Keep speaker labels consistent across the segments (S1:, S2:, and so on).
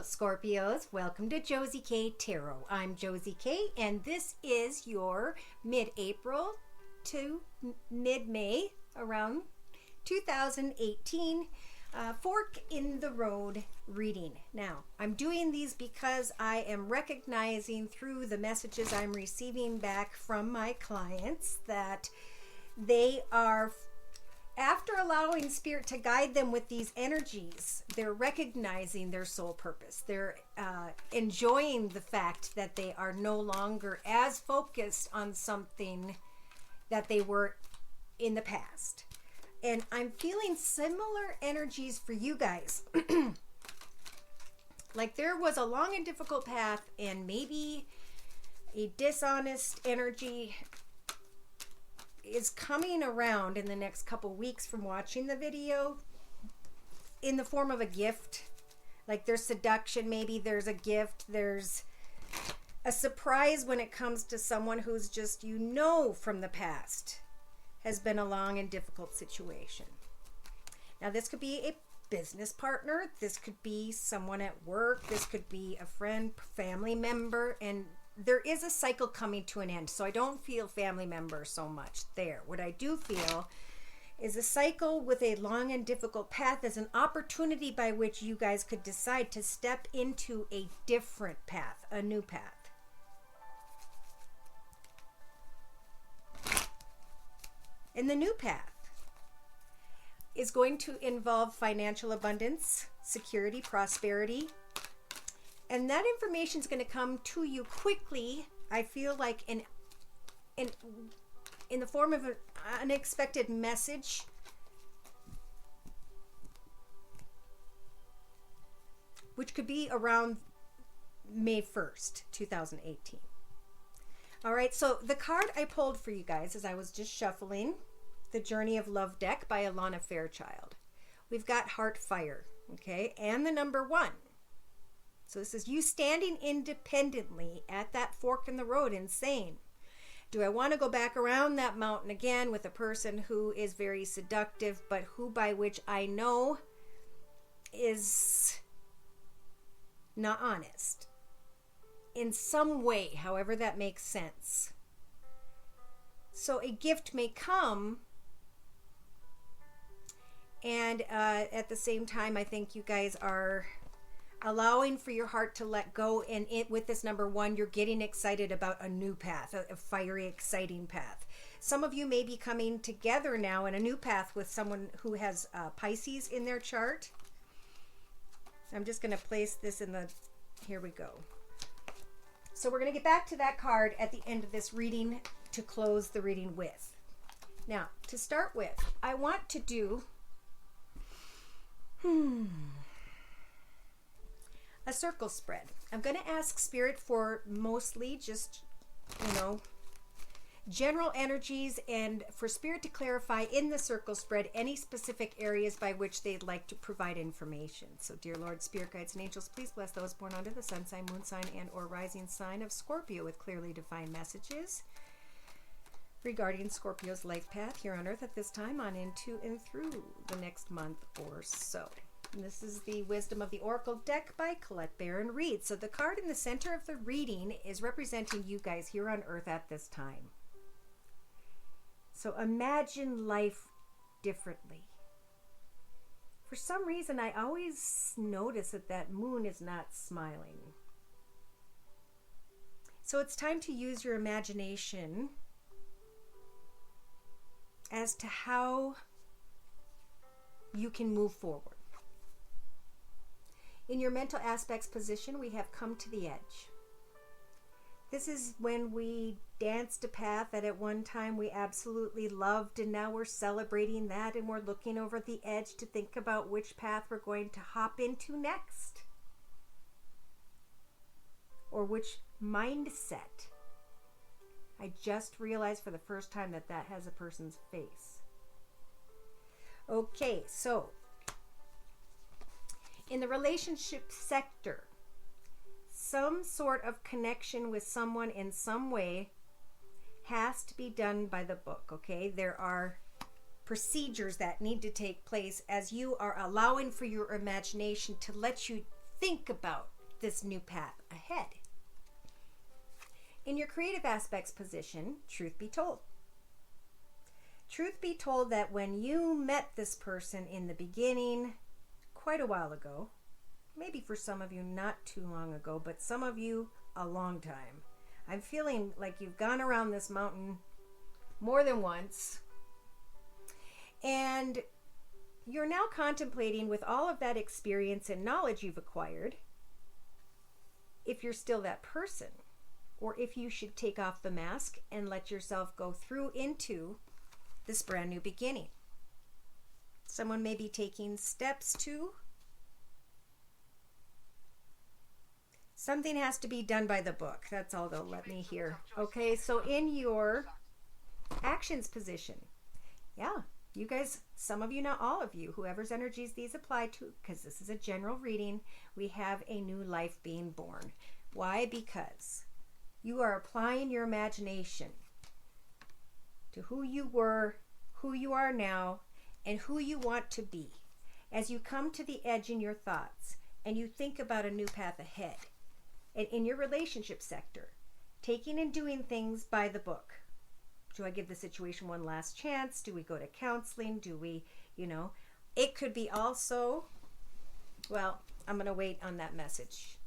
S1: Scorpios, welcome to Josie K Tarot. I'm Josie K, and this is your mid-April to mid-May, around 2018, fork in the road reading. Now, I'm doing these because I am recognizing through the messages I'm receiving back from my clients that they are, after allowing Spirit to guide them with these energies, they're recognizing their soul purpose. They're enjoying the fact that they are no longer as focused on something that they were in the past. And I'm feeling similar energies for you guys. Like there was a long and difficult path and maybe a dishonest energy is coming around in the next couple weeks from watching the video in the form of a gift. Like there's seduction, maybe there's a gift, there's a surprise when it comes to someone who's just, you know, from the past has been a long and difficult situation. Now this could be a business partner, this could be someone at work, this could be a friend, family member, and there is a cycle coming to an end. So I don't feel family member so much there. What I do feel is a cycle with a long and difficult path as an opportunity by which you guys could decide to step into a different path, a new path. And the new path is going to involve financial abundance, security, prosperity. And that information is going to come to you quickly, I feel like, in the form of an unexpected message. Which could be around May 1st, 2018. All right, so the card I pulled for you guys as I was just shuffling, The Journey of Love deck by Alana Fairchild. We've got Heart Fire, okay, and the number 1. So this is you standing independently at that fork in the road and saying, do I want to go back around that mountain again with a person who is very seductive, but who by which I know is not honest in some way, however that makes sense. So a gift may come, and at the same time, I think you guys are allowing for your heart to let go, and with this number 1, you're getting excited about a new path, a fiery, exciting path. Some of you may be coming together now in a new path with someone who has Pisces in their chart. I'm just going to place this in the, here we go. So we're going to get back to that card at the end of this reading to close the reading with. Now, to start with, I want to do a circle spread. I'm going to ask Spirit for mostly just, general energies, and for Spirit to clarify in the circle spread any specific areas by which they'd like to provide information. So, dear Lord, Spirit guides and angels, please bless those born under the sun sign, moon sign, and or rising sign of Scorpio with clearly defined messages regarding Scorpio's life path here on Earth at this time on into and through the next month or so. And this is the Wisdom of the Oracle deck by Colette Baron Reed. So the card in the center of the reading is representing you guys here on Earth at this time. So imagine life differently. For some reason, I always notice that moon is not smiling. So it's time to use your imagination as to how you can move forward. In your mental aspects position, we have come to the edge. This is when we danced a path that at one time we absolutely loved, and now we're celebrating that, and we're looking over the edge to think about which path we're going to hop into next. Or which mindset. I just realized for the first time that has a person's face. Okay, so in the relationship sector, some sort of connection with someone in some way has to be done by the book, okay? There are procedures that need to take place as you are allowing for your imagination to let you think about this new path ahead. In your creative aspects position, truth be told. Truth be told that when you met this person in the beginning, quite a while ago, maybe for some of you not too long ago, but some of you a long time, I'm feeling like you've gone around this mountain more than once, and you're now contemplating, with all of that experience and knowledge you've acquired, if you're still that person, or if you should take off the mask and let yourself go through into this brand new beginning. Someone may be taking steps to. Something has to be done by the book. That's all they'll let me hear. Okay, so in your actions position, yeah, you guys, some of you, not all of you, whoever's energies these apply to, because this is a general reading, we have a new life being born. Why? Because you are applying your imagination to who you were, who you are now, and who you want to be. As you come to the edge in your thoughts and you think about a new path ahead, and in your relationship sector, taking and doing things by the book. Do I give the situation one last chance? Do we go to counseling? Do we, it could be also, well, I'm going to wait on that message.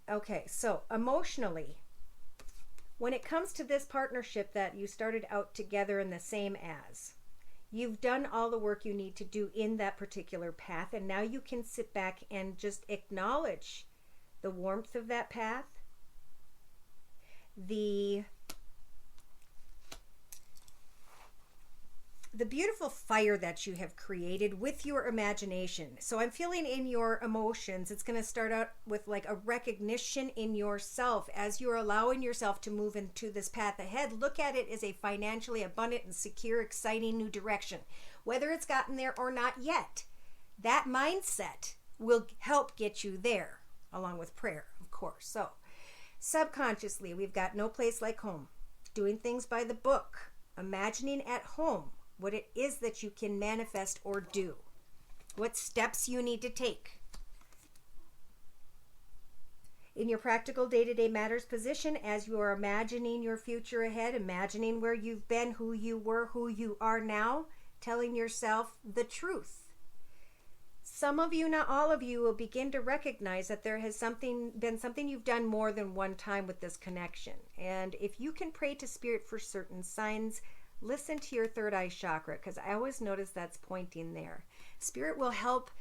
S1: Okay, so emotionally, when it comes to this partnership that you started out together in the same as, you've done all the work you need to do in that particular path, and now you can sit back and just acknowledge the warmth of that path, the beautiful fire that you have created with your imagination. So I'm feeling in your emotions, it's going to start out with like a recognition in yourself as you're allowing yourself to move into this path ahead. Look at it as a financially abundant and secure, exciting new direction. Whether it's gotten there or not yet, that mindset will help get you there, along with prayer, of course. So subconsciously, we've got no place like home. Doing things by the book. Imagining at home what it is that you can manifest or do. What steps you need to take. In your practical day-to-day matters position, as you are imagining your future ahead, imagining where you've been, who you were, who you are now, telling yourself the truth. Some of you, not all of you, will begin to recognize that there has been something you've done more than one time with this connection. And if you can pray to Spirit for certain signs, listen to your third eye chakra, because I always notice that's pointing there. Spirit will help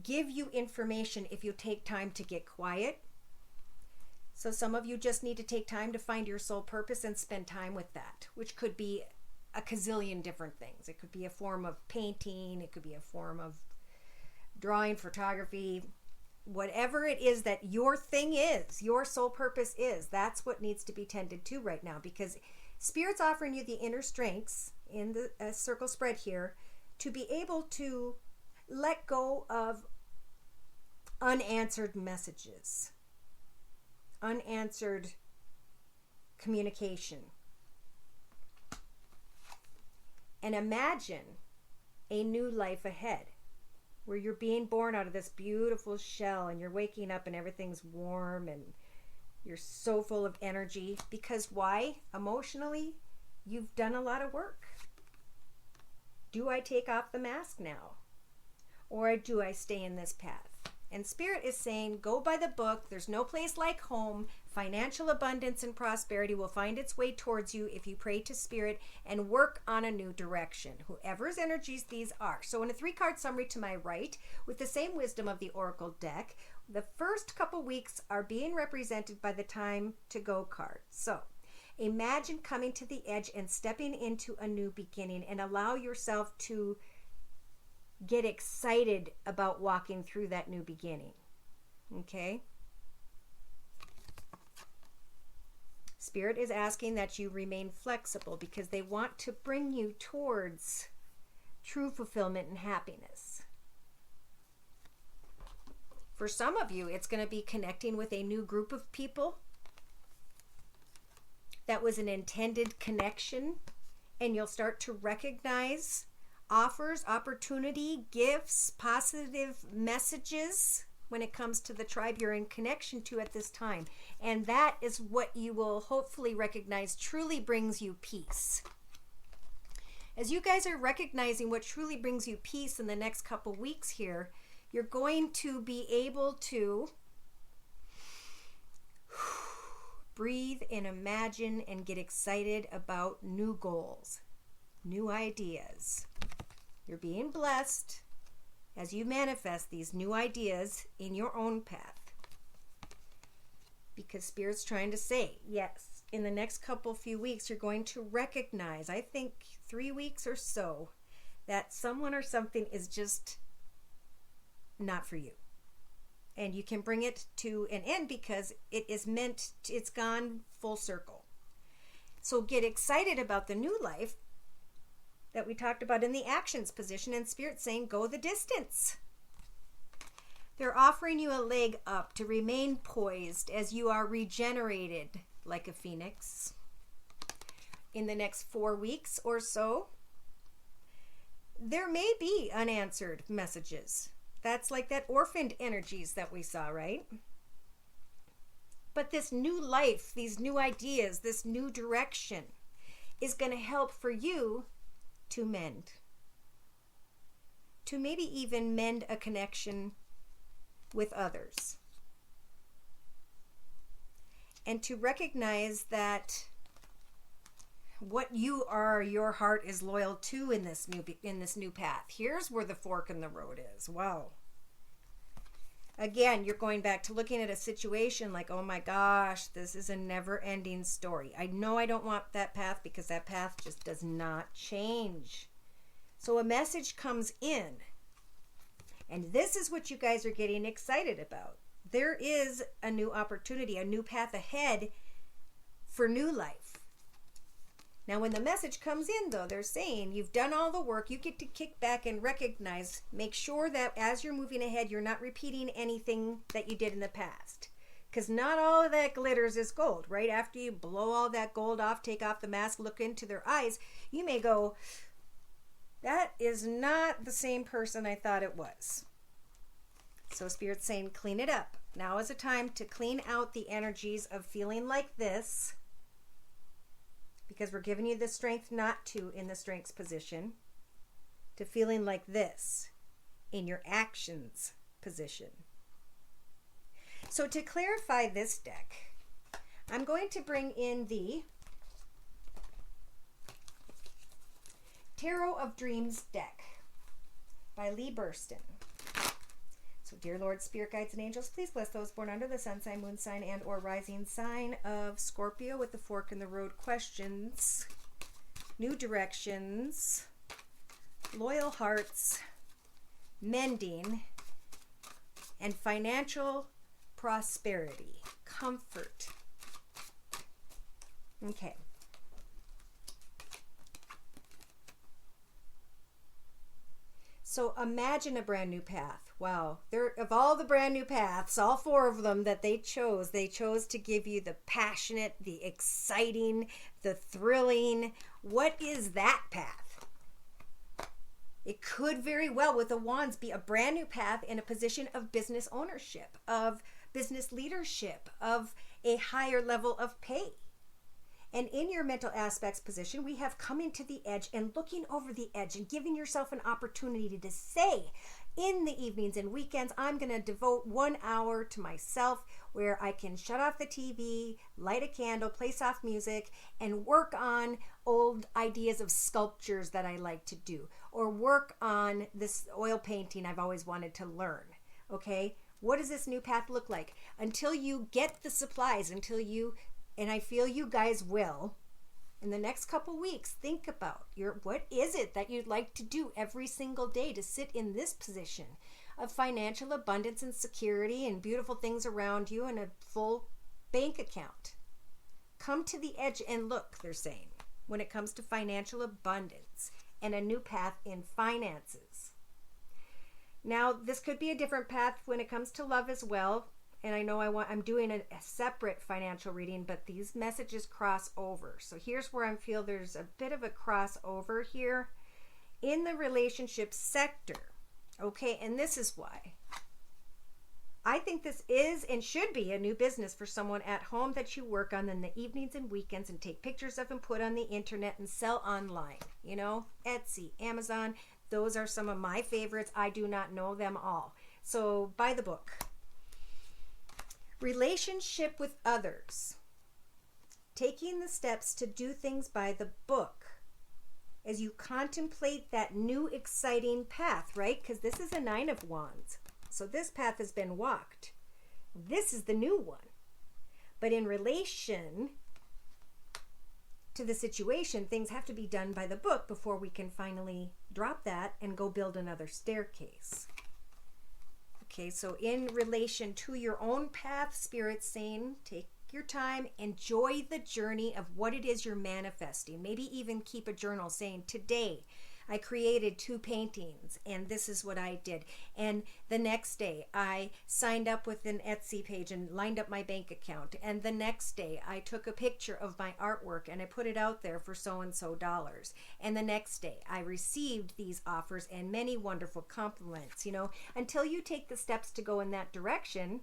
S1: give you information if you take time to get quiet. So some of you just need to take time to find your soul purpose and spend time with that, which could be a gazillion different things. It could be a form of painting. It could be a form of drawing, photography, whatever it is that your thing is, your soul purpose is, that's what needs to be tended to right now, because Spirit's offering you the inner strengths in the circle spread here to be able to let go of unanswered messages, unanswered communication, and imagine a new life ahead where you're being born out of this beautiful shell and you're waking up and everything's warm and you're so full of energy. Because why? Emotionally, you've done a lot of work. Do I take off the mask now? Or do I stay in this path? And Spirit is saying, go by the book. There's no place like home. Financial abundance and prosperity will find its way towards you if you pray to Spirit and work on a new direction, whoever's energies these are. So in a 3-card summary to my right, with the same wisdom of the Oracle deck, the first couple weeks are being represented by the time to go card. So imagine coming to the edge and stepping into a new beginning, and allow yourself to get excited about walking through that new beginning. Okay? Spirit is asking that you remain flexible because they want to bring you towards true fulfillment and happiness. For some of you, it's going to be connecting with a new group of people that was an intended connection, and you'll start to recognize offers, opportunity, gifts, positive messages when it comes to the tribe you're in connection to at this time. And that is what you will hopefully recognize truly brings you peace. As you guys are recognizing what truly brings you peace in the next couple weeks here, you're going to be able to breathe and imagine and get excited about new goals, new ideas. You're being blessed as you manifest these new ideas in your own path. Because Spirit's trying to say, yes, in the next few weeks, you're going to recognize, I think 3 weeks or so, that someone or something is just not for you. And you can bring it to an end because it's gone full circle. So get excited about the new life that we talked about in the actions position, and Spirit saying, go the distance. They're offering you a leg up to remain poised as you are regenerated like a phoenix. In the next 4 weeks or so, there may be unanswered messages. That's like that orphaned energies that we saw, right? But this new life, these new ideas, this new direction is going to help for you to mend. To maybe even mend a connection with others. And to recognize that what you are, your heart is loyal to in this new path. Here's where the fork in the road is. Wow. Again, you're going back to looking at a situation like, oh my gosh, this is a never-ending story. I know I don't want that path because that path just does not change. So a message comes in. And this is what you guys are getting excited about. There is a new opportunity, a new path ahead for new life. Now, when the message comes in, though, they're saying you've done all the work. You get to kick back and recognize, make sure that as you're moving ahead, you're not repeating anything that you did in the past. Because not all of that glitters is gold, right? After you blow all that gold off, take off the mask, look into their eyes, you may go, that is not the same person I thought it was. So Spirit's saying, clean it up. Now is a time to clean out the energies of feeling like this, because we're giving you the strength not to in the strengths position, to feeling like this in your actions position. So to clarify this deck, I'm going to bring in the Tarot of Dreams deck by Lee Burston. So, dear Lord, Spirit Guides and Angels, please bless those born under the sun sign, moon sign, and or rising sign of Scorpio with the fork in the road questions, new directions, loyal hearts, mending, and financial prosperity, comfort. Okay. So imagine a brand new path. Wow. Of all the brand new paths, all 4 of them that they chose to give you the passionate, the exciting, the thrilling. What is that path? It could very well, with the wands, be a brand new path in a position of business ownership, of business leadership, of a higher level of pay. And in your mental aspects position, we have coming to the edge and looking over the edge and giving yourself an opportunity to say, in the evenings and weekends, I'm going to devote 1 hour to myself where I can shut off the TV, light a candle, play soft music, and work on old ideas of sculptures that I like to do, or work on this oil painting I've always wanted to learn. Okay? What does this new path look like? Until you get the supplies, and I feel you guys will, in the next couple weeks, think about what is it that you'd like to do every single day to sit in this position of financial abundance and security and beautiful things around you and a full bank account. Come to the edge and look, they're saying, when it comes to financial abundance and a new path in finances. Now, this could be a different path when it comes to love as well. And I know I'm doing a separate financial reading, but these messages cross over. So here's where I feel there's a bit of a crossover here in the relationship sector. Okay, and this is why. I think this is and should be a new business for someone at home that you work on in the evenings and weekends and take pictures of and put on the internet and sell online. You know, Etsy, Amazon, those are some of my favorites. I do not know them all. So buy the book. Relationship with others. Taking the steps to do things by the book as you contemplate that new exciting path, right? Because this is a 9 of Wands. So this path has been walked. This is the new one. But in relation to the situation, things have to be done by the book before we can finally drop that and go build another staircase. Okay, so in relation to your own path, Spirit's saying, take your time, enjoy the journey of what it is you're manifesting. Maybe even keep a journal saying, today I created 2 paintings and this is what I did. And the next day I signed up with an Etsy page and lined up my bank account. And the next day I took a picture of my artwork and I put it out there for so-and-so dollars. And the next day I received these offers and many wonderful compliments, you know, until you take the steps to go in that direction.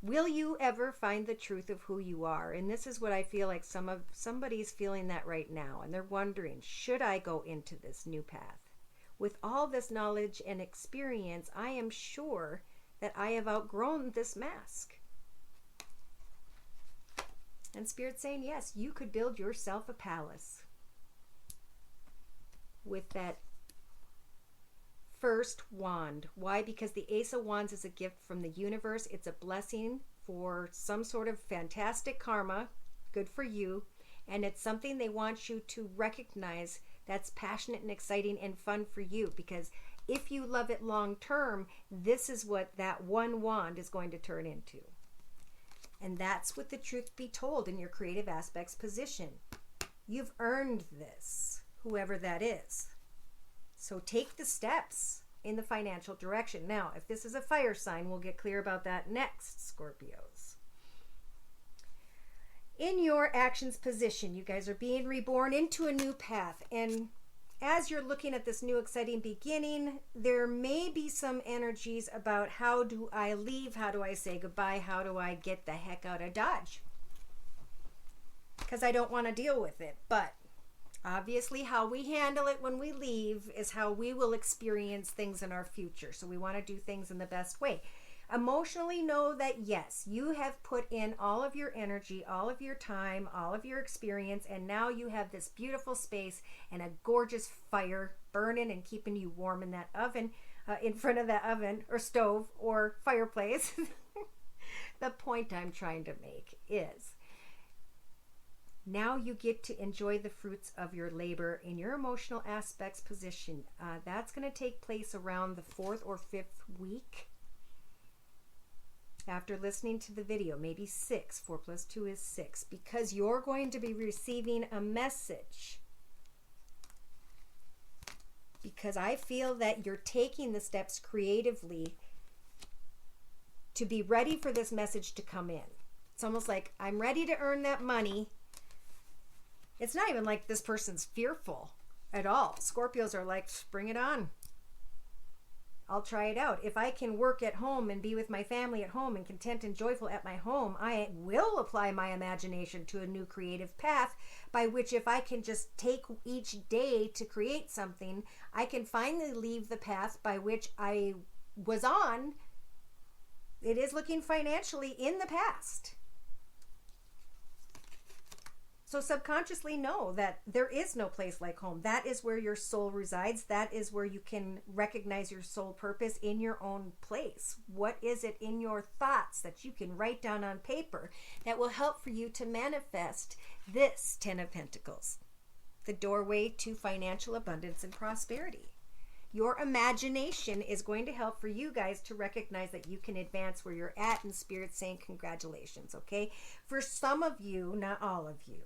S1: Will you ever find the truth of who you are? And this is what I feel like somebody's feeling that right now. And they're wondering, should I go into this new path? With all this knowledge and experience, I am sure that I have outgrown this mask. And Spirit's saying, yes, you could build yourself a palace with that first wand. Why? Because the Ace of Wands is a gift from the universe. It's a blessing for some sort of fantastic karma. Good for you. And it's something they want you to recognize that's passionate and exciting and fun for you. Because if you love it long term, this is what that one wand is going to turn into. And that's what the truth be told in your creative aspects position. You've earned this, whoever that is. So take the steps in the financial direction. Now, if this is a fire sign, we'll get clear about that next, Scorpios. In your actions position, you guys are being reborn into a new path. And as you're looking at this new exciting beginning, there may be some energies about how do I leave? How do I say goodbye? How do I get the heck out of Dodge? Because I don't want to deal with it. But obviously, how we handle it when we leave is how we will experience things in our future. So we want to do things in the best way. Emotionally, know that yes, you have put in all of your energy, all of your time, all of your experience, and now you have this beautiful space and a gorgeous fire burning and keeping you warm in that oven, in front of that oven or stove or fireplace. The point I'm trying to make is, now you get to enjoy the fruits of your labor in your emotional aspects position. That's going to take place around the 4th or 5th week after listening to the video, maybe 6. 4 plus 2 is 6, because you're going to be receiving a message. Because I feel that you're taking the steps creatively to be ready for this message to come in. It's almost like, I'm ready to earn that money. It's not even like this person's fearful at all. Scorpios are like, bring it on. I'll try it out. If I can work at home and be with my family at home and content and joyful at my home, I will apply my imagination to a new creative path by which, if I can just take each day to create something, I can finally leave the path by which I was on. It is looking financially in the past. So subconsciously know that there is no place like home. That is where your soul resides. That is where you can recognize your soul purpose in your own place. What is it in your thoughts that you can write down on paper that will help for you to manifest this 10 of Pentacles, the doorway to financial abundance and prosperity? Your imagination is going to help for you guys to recognize that you can advance where you're at, and Spirit's saying congratulations, okay? For some of you, not all of you,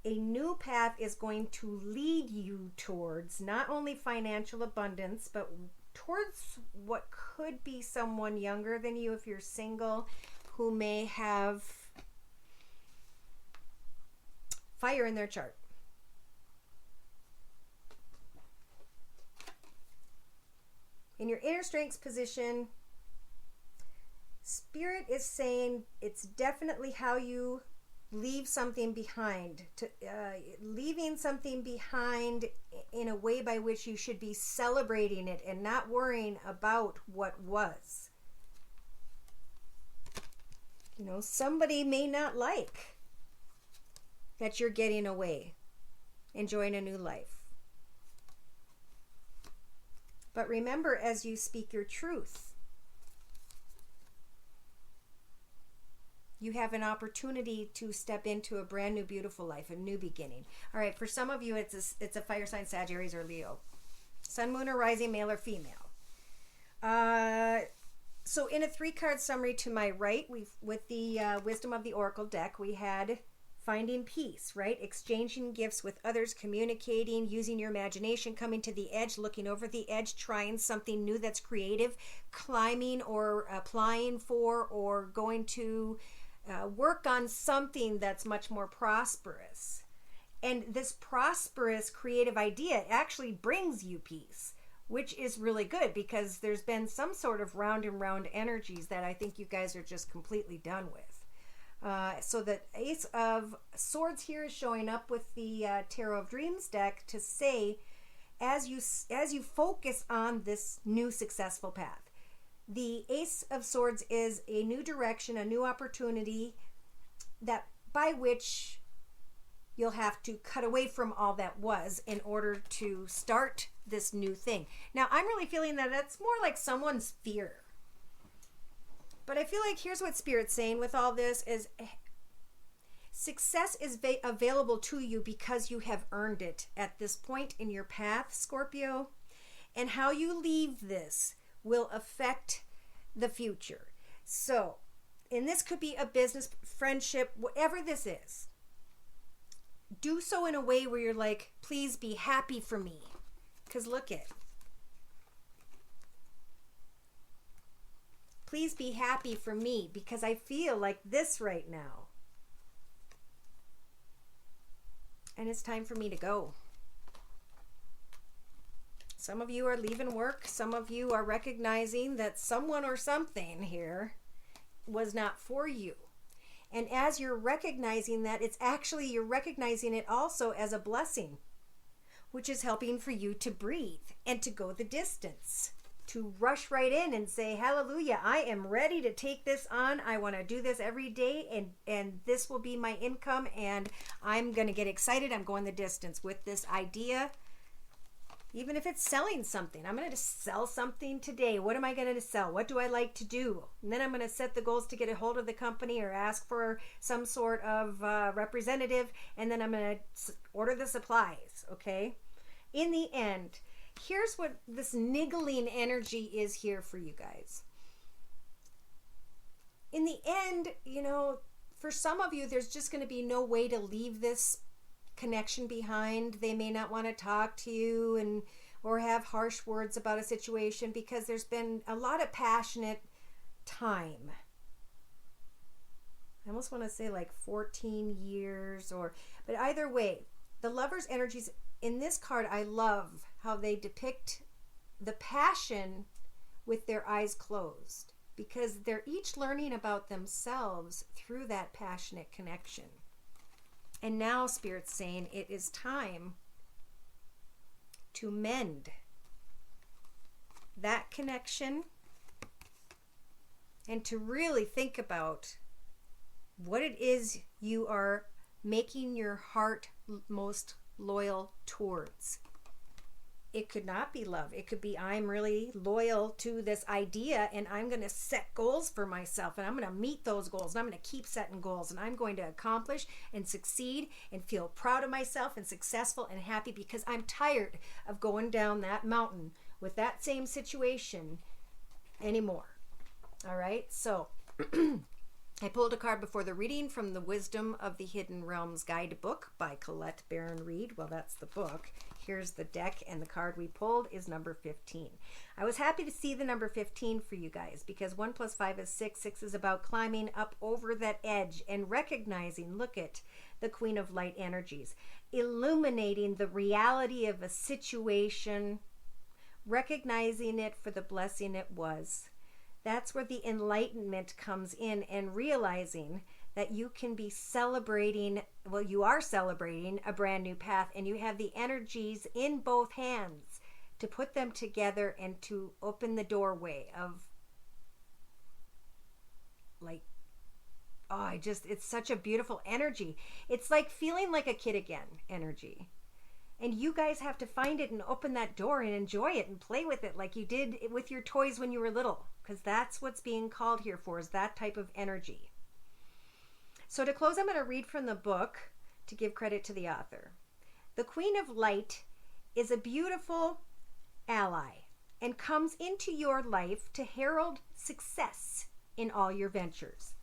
S1: a new path is going to lead you towards not only financial abundance, but towards what could be someone younger than you if you're single, who may have fire in their chart. In your inner strengths position, Spirit is saying it's definitely how you leave something behind. Leaving something behind in a way by which you should be celebrating it and not worrying about what was. You know, somebody may not like that you're getting away, enjoying a new life. But remember, as you speak your truth, you have an opportunity to step into a brand new, beautiful life, a new beginning. All right, for some of you, it's a fire sign, Sagittarius or Leo. Sun, moon, or rising, male or female. So in a 3-card summary to my right, with the Wisdom of the Oracle deck, we had finding peace, right? Exchanging gifts with others, communicating, using your imagination, coming to the edge, looking over the edge, trying something new that's creative, climbing or applying for or going to work on something that's much more prosperous. And this prosperous creative idea actually brings you peace, which is really good because there's been some sort of round and round energies that I think you guys are just completely done with. So the Ace of Swords here is showing up with the Tarot of Dreams deck to say, as you focus on this new successful path, the Ace of Swords is a new direction, a new opportunity that by which you'll have to cut away from all that was in order to start this new thing. Now, I'm really feeling that that's more like someone's fear. But I feel like here's what Spirit's saying with all this is success is available to you because you have earned it at this point in your path, Scorpio. And how you leave this will affect the future. So, and this could be a business, friendship, whatever this is. Do so in a way where you're like, please be happy for me. Because look it. Please be happy for me because I feel like this right now. And it's time for me to go. Some of you are leaving work. Some of you are recognizing that someone or something here was not for you. And as you're recognizing that, it's actually, you're recognizing it also as a blessing, which is helping for you to breathe and to go the distance, to rush right in and say, hallelujah, I am ready to take this on. I want to do this every day, and this will be my income, and I'm going to get excited. I'm going the distance with this idea. Even if it's selling something, I'm going to sell something today. What am I going to sell? What do I like to do? And then I'm going to set the goals to get a hold of the company or ask for some sort of representative. And then I'm going to order the supplies. Okay. In the end, here's what this niggling energy is here for you guys. In the end, you know, for some of you, there's just going to be no way to leave this connection behind. They may not want to talk to you or have harsh words about a situation because there's been a lot of passionate time. I almost want to say like 14 years but either way, the Lover's energies in this card, I love how they depict the passion with their eyes closed because they're each learning about themselves through that passionate connection. And now Spirit's saying it is time to mend that connection and to really think about what it is you are making your heart most loyal towards. It could not be love. It could be I'm really loyal to this idea and I'm going to set goals for myself and I'm going to meet those goals and I'm going to keep setting goals and I'm going to accomplish and succeed and feel proud of myself and successful and happy because I'm tired of going down that mountain with that same situation anymore. All right, so I pulled a card before the reading from the Wisdom of the Hidden Realms guidebook by Colette Baron Reed. Well, that's the book. Here's the deck, and the card we pulled is number 15. I was happy to see the number 15 for you guys because 1 + 5 is 6. 6 is about climbing up over that edge and recognizing, look at the Queen of Light energies, illuminating the reality of a situation recognizing it for the blessing it was. That's where the enlightenment comes in, and realizing that you can be celebrating, well, you are celebrating a brand new path, and you have the energies in both hands to put them together and to open the doorway of, like, oh, it's such a beautiful energy. It's like feeling like a kid again energy. And you guys have to find it and open that door and enjoy it and play with it like you did with your toys when you were little. Because that's what's being called here for, is that type of energy. So to close, I'm going to read from the book to give credit to the author. The Queen of Light is a beautiful ally and comes into your life to herald success in all your ventures.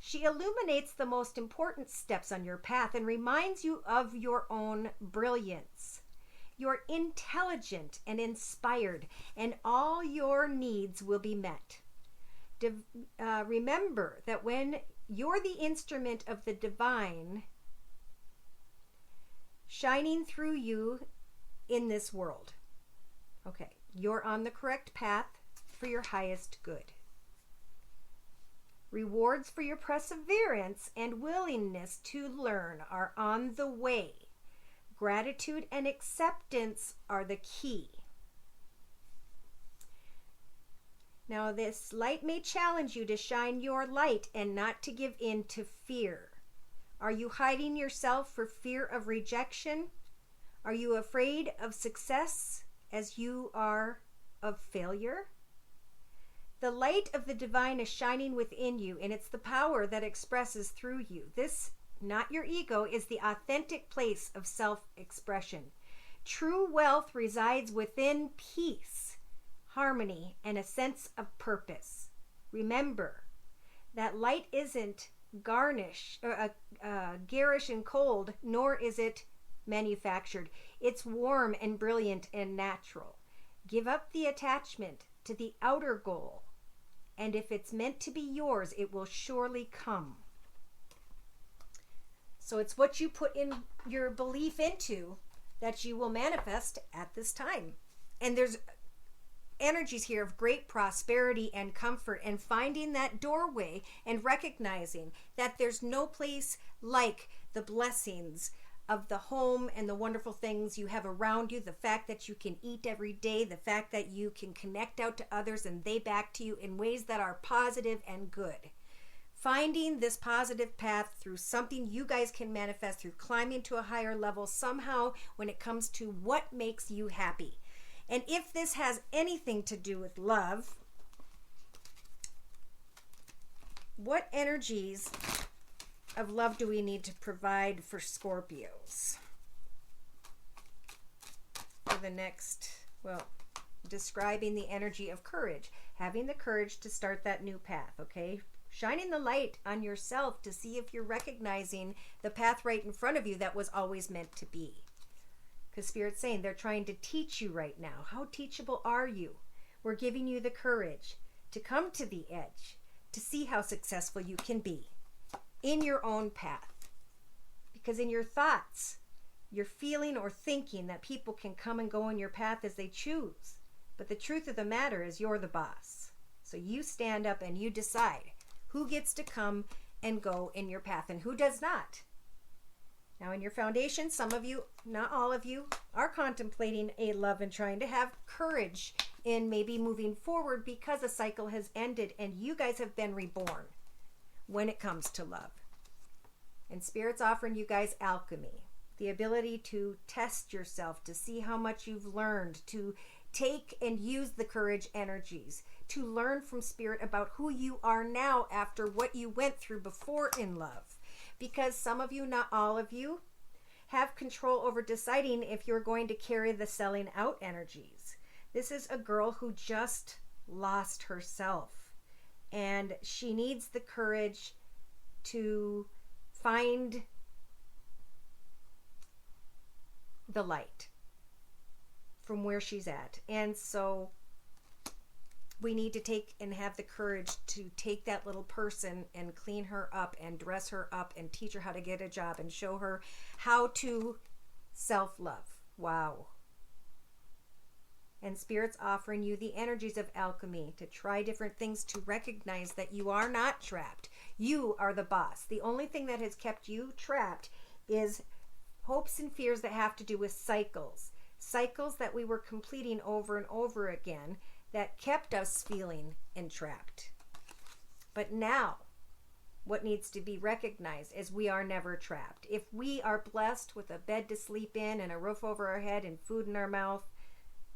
S1: She illuminates the most important steps on your path and reminds you of your own brilliance. You're intelligent and inspired, and all your needs will be met. Remember that when you're the instrument of the divine shining through you in this world, okay, you're on the correct path for your highest good. Rewards for your perseverance and willingness to learn are on the way. Gratitude and acceptance are the key. Now, this light may challenge you to shine your light and not to give in to fear. Are you hiding yourself for fear of rejection? Are you afraid of success as you are of failure? The light of the divine is shining within you, and it's the power that expresses through you. This, not your ego, is the authentic place of self-expression. True wealth resides within peace, harmony, and a sense of purpose. Remember, that light isn't garish and cold, nor is it manufactured. It's warm and brilliant and natural. Give up the attachment to the outer goal, and if it's meant to be yours, it will surely come. So it's what you put in your belief into that you will manifest at this time. And there's energies here of great prosperity and comfort, and finding that doorway and recognizing that there's no place like the blessings of the home and the wonderful things you have around you, the fact that you can eat every day, the fact that you can connect out to others and they back to you in ways that are positive and good. Finding this positive path through something you guys can manifest through climbing to a higher level somehow when it comes to what makes you happy. And if this has anything to do with love, what energies of love do we need to provide for Scorpios for the next, well, describing the energy of courage, having the courage to start that new path, okay? Shining the light on yourself to see if you're recognizing the path right in front of you that was always meant to be. Because Spirit's saying they're trying to teach you right now. How teachable are you? We're giving you the courage to come to the edge, to see how successful you can be in your own path. Because in your thoughts, you're feeling or thinking that people can come and go in your path as they choose. But the truth of the matter is you're the boss. So you stand up and you decide who gets to come and go in your path and who does not. Now in your foundation, some of you, not all of you, are contemplating a love and trying to have courage in maybe moving forward because a cycle has ended and you guys have been reborn when it comes to love. And Spirit's offering you guys alchemy, the ability to test yourself, to see how much you've learned, to take and use the courage energies, to learn from Spirit about who you are now after what you went through before in love. Because some of you, not all of you, have control over deciding if you're going to carry the selling out energies. This is a girl who just lost herself, and she needs the courage to find the light from where she's at. And so we need to take and have the courage to take that little person and clean her up and dress her up and teach her how to get a job and show her how to self-love. Wow. And Spirit's offering you the energies of alchemy to try different things, to recognize that you are not trapped. You are the boss. The only thing that has kept you trapped is hopes and fears that have to do with cycles. Cycles that we were completing over and over again that kept us feeling entrapped. But now, what needs to be recognized is we are never trapped. If we are blessed with a bed to sleep in and a roof over our head and food in our mouth,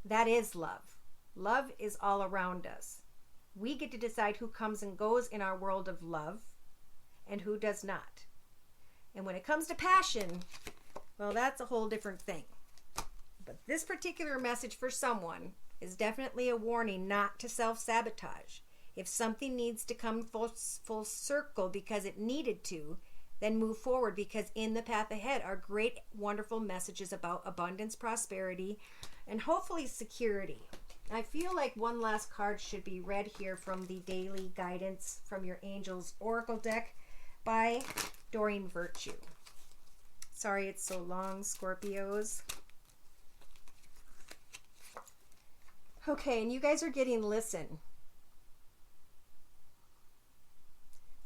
S1: that is love. Love is all around us. We get to decide who comes and goes in our world of love and who does not. And when it comes to passion, well, that's a whole different thing. But this particular message for someone is definitely a warning not to self-sabotage. If something needs to come full circle because it needed to, then move forward, because in the path ahead are great, wonderful messages about abundance, prosperity, and hopefully security. I feel like one last card should be read here from the Daily Guidance from Your Angels Oracle deck by Doreen Virtue. Sorry it's so long, Scorpios. Okay, and you guys are getting listen.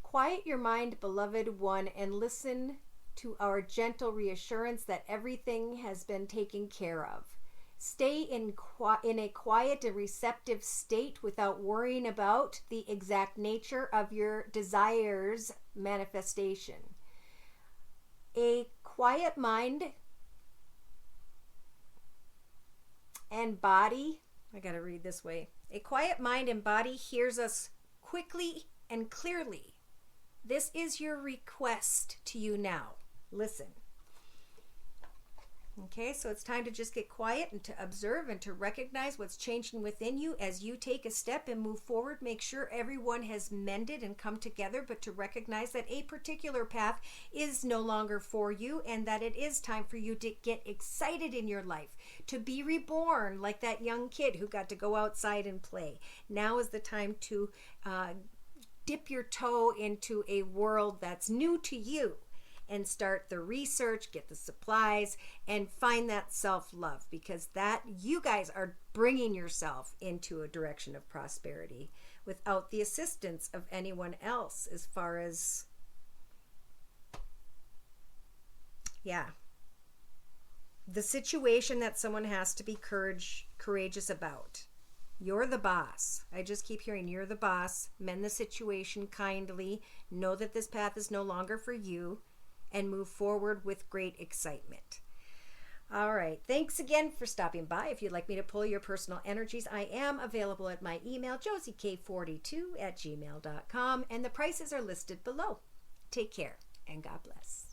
S1: Quiet your mind, beloved one, and listen to our gentle reassurance that everything has been taken care of. Stay in a quiet and receptive state without worrying about the exact nature of your desires manifestation. A quiet mind and body, I gotta read this way. A quiet mind and body hears us quickly and clearly. This is your request to you now. Listen. Okay, so it's time to just get quiet and to observe and to recognize what's changing within you as you take a step and move forward. Make sure everyone has mended and come together, but to recognize that a particular path is no longer for you and that it is time for you to get excited in your life, to be reborn like that young kid who got to go outside and play. Now is the time to dip your toe into a world that's new to you and start the research, get the supplies, and find that self-love, because that you guys are bringing yourself into a direction of prosperity without the assistance of anyone else, as far as, the situation that someone has to be courageous about. You're the boss. I just keep hearing you're the boss. Mend the situation kindly. Know that this path is no longer for you, and move forward with great excitement. All right. Thanks again for stopping by. If you'd like me to pull your personal energies, I am available at my email, josiek42@gmail.com, and the prices are listed below. Take care and God bless.